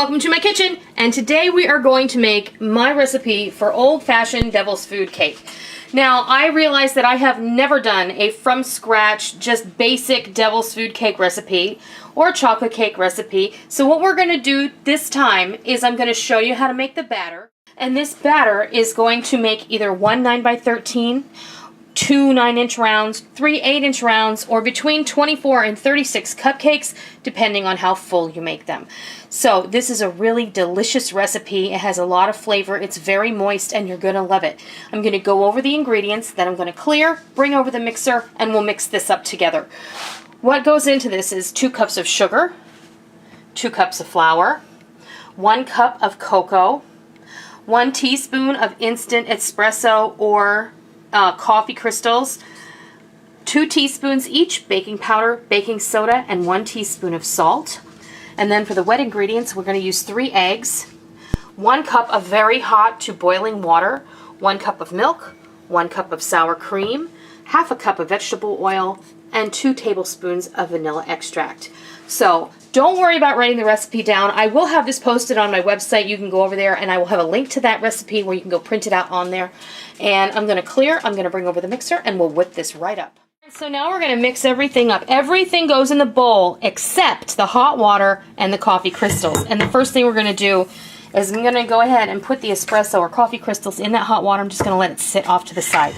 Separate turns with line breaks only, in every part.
welcome to my kitchen, and today we are going to make my recipe for old-fashioned devil's food cake. Now, I realize that I have never done a from scratch, just basic devil's food cake recipe or chocolate cake recipe, so what we're going to do this time is I'm going to show you how to make the batter, and this batter is going to make either one 9x13, two 9-inch rounds, three 8-inch rounds, or between 24 and 36 cupcakes, depending on how full you make them. So this is a really delicious recipe. It has a lot of flavor. It's very moist, and you're going to love it. I'm going to go over the ingredients, then I'm going to clear, bring over the mixer, and we'll mix this up together. What goes into this is 2 cups of sugar, 2 cups of flour, 1 cup of cocoa, 1 teaspoon of instant espresso or coffee crystals, 2 teaspoons each baking powder, baking soda, and 1 teaspoon of salt. And then for the wet ingredients, we're going to use 3 eggs, 1 cup of very hot to boiling water, 1 cup of milk, 1 cup of sour cream, half a cup of vegetable oil, and 2 tablespoons of vanilla extract. So don't worry about writing the recipe down. I will have this posted on my website. You can go over there and I will have a link to that recipe where you can go print it out on there. And I'm going to clear, I'm going to bring over the mixer, and we'll whip this right up. So now we're going to mix everything up. Everything goes in the bowl except the hot water and the coffee crystals. And the first thing we're going to do is I'm going to go ahead and put the espresso or coffee crystals in that hot water. I'm just going to let it sit off to the side.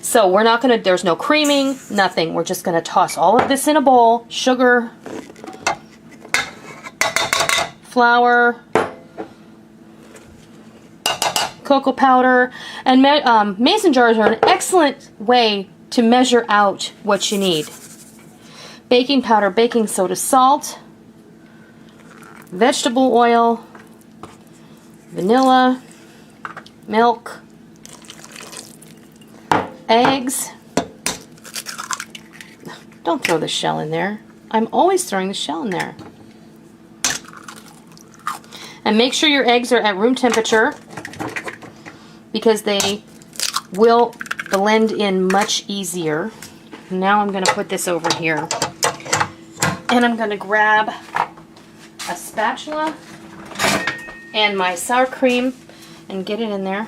So we're not going to, there's no creaming, nothing. We're just going to toss all of this in a bowl. Sugar, flour, cocoa powder, and mason jars are an excellent way to measure out what you need. Baking powder, baking soda, salt, vegetable oil, vanilla, milk, eggs. Don't throw the shell in there. I'm always throwing the shell in there. And make sure your eggs are at room temperature because they will blend in much easier. Now I'm going to put this over here. And I'm going to grab a spatula and my sour cream and get it in there.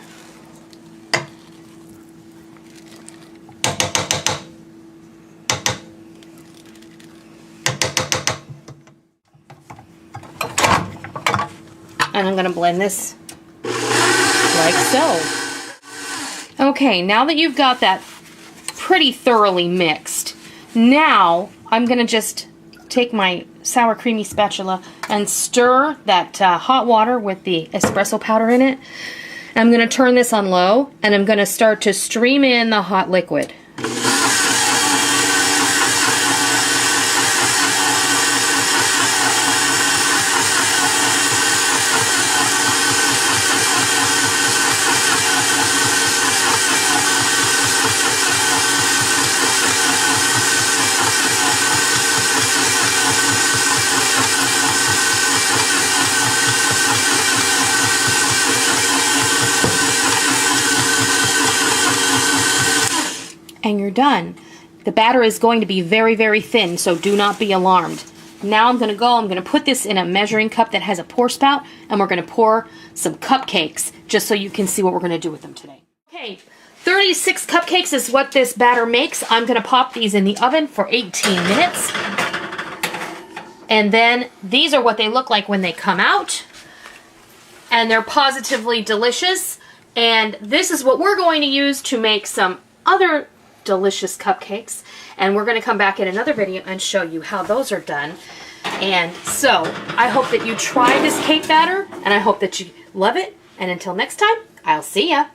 And I'm going to blend this like so. Okay, now that you've got that pretty thoroughly mixed, now I'm going to just take my sour creamy spatula and stir that hot water with the espresso powder in it. I'm going to turn this on low, and I'm going to start to stream in the hot liquid. And you're done. The batter is going to be very, very thin, so do not be alarmed. Now I'm going to put this in a measuring cup that has a pour spout, and we're going to pour some cupcakes, just so you can see what we're going to do with them today. Okay, 36 cupcakes is what this batter makes. I'm going to pop these in the oven for 18 minutes. And then these are what they look like when they come out. And they're positively delicious. And this is what we're going to use to make some other delicious cupcakes, and we're going to come back in another video and show you how those are done. And so I hope that you try this cake batter, and I hope that you love it, and until next time, I'll see ya.